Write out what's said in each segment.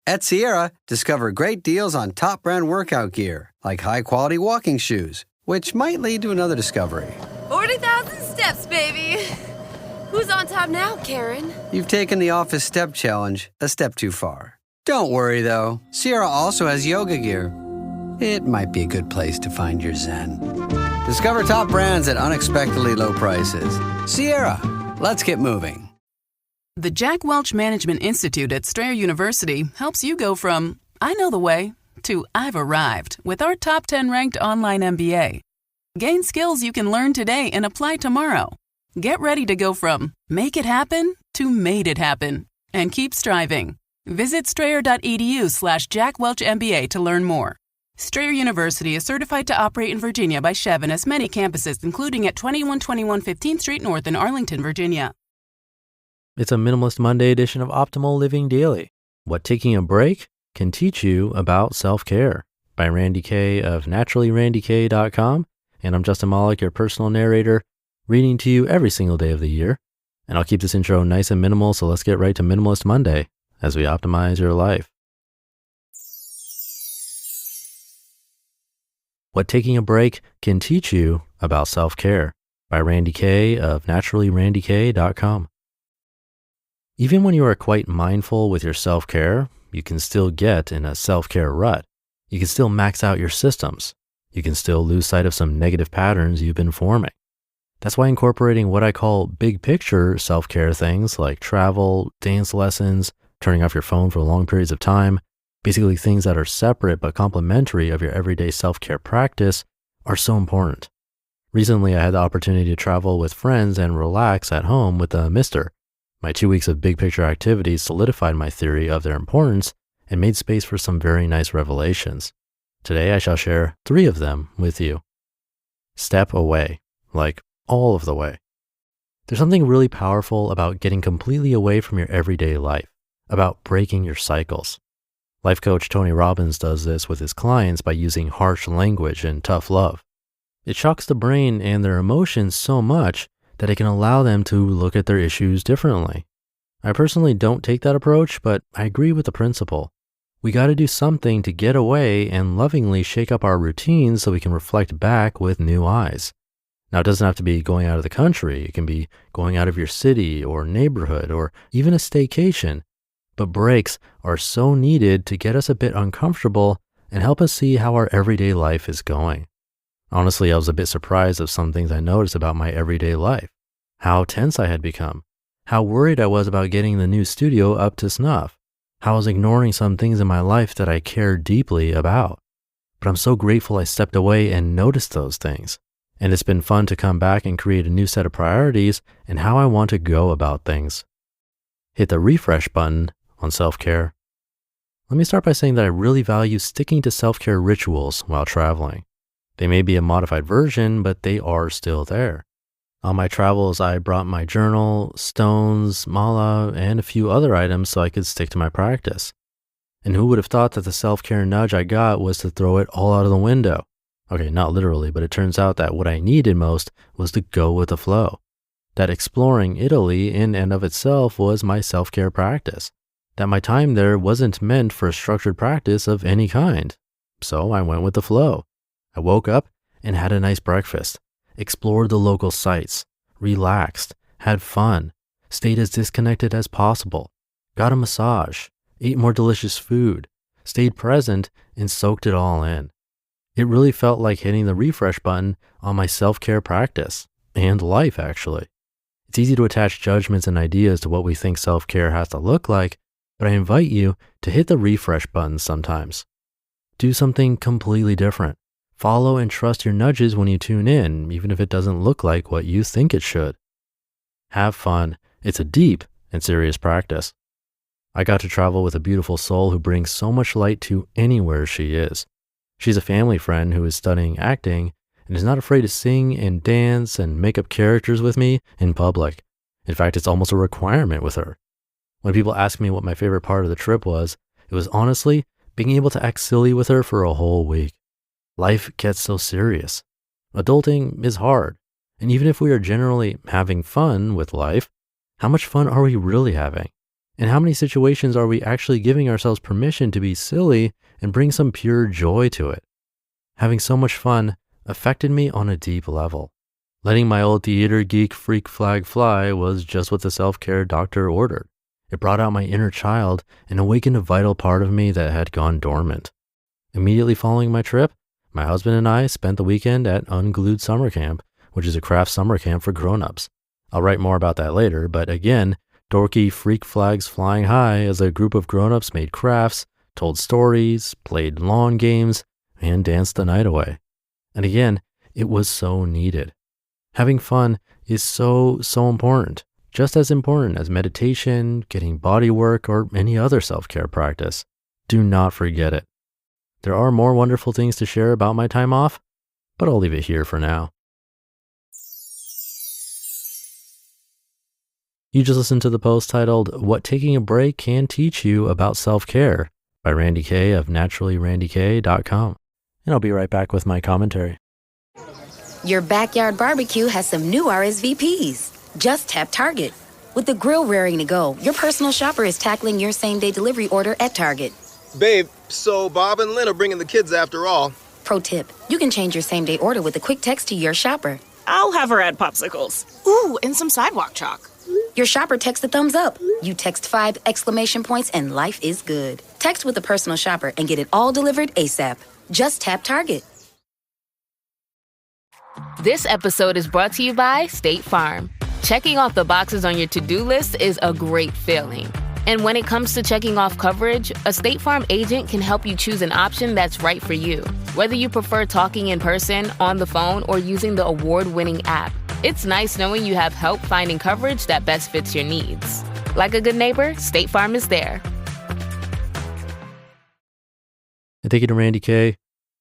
At Sierra, discover great deals on top brand workout gear, like high-quality walking shoes, which might lead to another discovery. 40,000 steps, baby. Who's on top now, Karen? You've taken the office step challenge a step too far. Don't worry, though. Sierra also has yoga gear. It might be a good place to find your zen. Discover top brands at unexpectedly low prices. Sierra, let's get moving. The Jack Welch Management Institute at Strayer University helps you go from, I know the way, to I've arrived with our top 10 ranked online MBA. Gain skills you can learn today and apply tomorrow. Get ready to go from make it happen to made it happen and keep striving. Visit strayer.edu/Jack Welch MBA to learn more. Strayer University is certified to operate in Virginia by Chev and has many campuses, including at 2121 15th Street North in Arlington, Virginia. It's a Minimalist Monday edition of Optimal Living Daily. What taking a break can teach you about self-care by Randi Kay of naturallyrandikay.com. And I'm Justin Malik, your personal narrator, reading to you every single day of the year. And I'll keep this intro nice and minimal, so let's get right to Minimalist Monday as we optimize your life. What taking a break can teach you about self-care by Randi Kay of naturallyrandikay.com. Even when you are quite mindful with your self-care, you can still get in a self-care rut. You can still max out your systems. You can still lose sight of some negative patterns you've been forming. That's why incorporating what I call big picture self-care things like travel, dance lessons, turning off your phone for long periods of time, basically things that are separate but complementary of your everyday self-care practice, are so important. Recently, I had the opportunity to travel with friends and relax at home with a mister. My 2 weeks of big picture activities solidified my theory of their importance and made space for some very nice revelations. Today, I shall share 3 of them with you. Step away, like all of the way. There's something really powerful about getting completely away from your everyday life, about breaking your cycles. Life coach Tony Robbins does this with his clients by using harsh language and tough love. It shocks the brain and their emotions so much that it can allow them to look at their issues differently. I personally don't take that approach, but I agree with the principle. We got to do something to get away and lovingly shake up our routines so we can reflect back with new eyes. Now, it doesn't have to be going out of the country. It can be going out of your city or neighborhood or even a staycation. But breaks are so needed to get us a bit uncomfortable and help us see how our everyday life is going. Honestly, I was a bit surprised of some things I noticed about my everyday life. How tense I had become. How worried I was about getting the new studio up to snuff. How I was ignoring some things in my life that I cared deeply about. But I'm so grateful I stepped away and noticed those things. And it's been fun to come back and create a new set of priorities and how I want to go about things. Hit the refresh button on self-care. Let me start by saying that I really value sticking to self-care rituals while traveling. They may be a modified version, but they are still there. On my travels, I brought my journal, stones, mala, and a few other items so I could stick to my practice. And who would have thought that the self-care nudge I got was to throw it all out of the window? Okay, not literally, but it turns out that what I needed most was to go with the flow. That exploring Italy in and of itself was my self-care practice. That my time there wasn't meant for a structured practice of any kind. So I went with the flow. I woke up and had a nice breakfast, explored the local sites, relaxed, had fun, stayed as disconnected as possible, got a massage, ate more delicious food, stayed present, and soaked it all in. It really felt like hitting the refresh button on my self-care practice and life, actually. It's easy to attach judgments and ideas to what we think self-care has to look like, but I invite you to hit the refresh button sometimes. Do something completely different. Follow and trust your nudges when you tune in, even if it doesn't look like what you think it should. Have fun. It's a deep and serious practice. I got to travel with a beautiful soul who brings so much light to anywhere she is. She's a family friend who is studying acting and is not afraid to sing and dance and make up characters with me in public. In fact, it's almost a requirement with her. When people ask me what my favorite part of the trip was, it was honestly being able to act silly with her for a whole week. Life gets so serious. Adulting is hard. And even if we are generally having fun with life, how much fun are we really having? And how many situations are we actually giving ourselves permission to be silly and bring some pure joy to it? Having so much fun affected me on a deep level. Letting my old theater geek freak flag fly was just what the self-care doctor ordered. It brought out my inner child and awakened a vital part of me that had gone dormant. Immediately following my trip, my husband and I spent the weekend at Unglued Summer Camp, which is a craft summer camp for grown-ups. I'll write more about that later, but again, dorky freak flags flying high as a group of grown-ups made crafts, told stories, played lawn games, and danced the night away. And again, it was so needed. Having fun is so important, just as important as meditation, getting body work, or any other self-care practice. Do not forget it. There are more wonderful things to share about my time off, but I'll leave it here for now. You just listened to the post titled, What Taking a Break Can Teach You About Self-Care by Randi Kay of naturallyrandikay.com. And I'll be right back with my commentary. Your backyard barbecue has some new RSVPs. Just tap Target. With the grill raring to go, your personal shopper is tackling your same-day delivery order at Target. Babe, so Bob and Lynn are bringing the kids after all. Pro tip, you can change your same-day order with a quick text to your shopper. I'll have her add popsicles. Ooh, and some sidewalk chalk. Your shopper texts a thumbs up. You text 5 exclamation points and life is good. Text with a personal shopper and get it all delivered ASAP. Just tap Target. This episode is brought to you by State Farm. Checking off the boxes on your to-do list is a great feeling. And when it comes to checking off coverage, a State Farm agent can help you choose an option that's right for you. Whether you prefer talking in person, on the phone, or using the award-winning app, it's nice knowing you have help finding coverage that best fits your needs. Like a good neighbor, State Farm is there. And thank you to Randi Kay.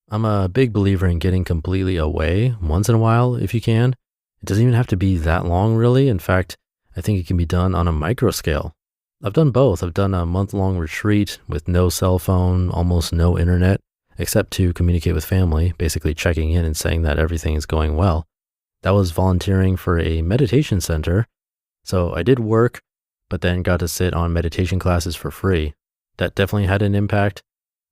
I'm a big believer in getting completely away once in a while if you can. It doesn't even have to be that long, really. In fact, I think it can be done on a micro scale. I've done both. I've done a month-long retreat with no cell phone, almost no internet, except to communicate with family, basically checking in and saying that everything is going well. That was volunteering for a meditation center. So I did work, but then got to sit on meditation classes for free. That definitely had an impact.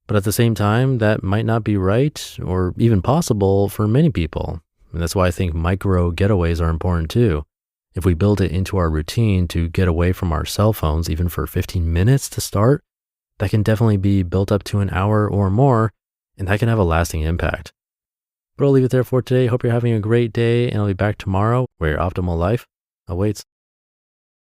But at the same time, that might not be right or even possible for many people. And that's why I think micro getaways are important too. If we build it into our routine to get away from our cell phones, even for 15 minutes to start, that can definitely be built up to an hour or more, and that can have a lasting impact. But I'll leave it there for today. Hope you're having a great day, and I'll be back tomorrow where your optimal life awaits.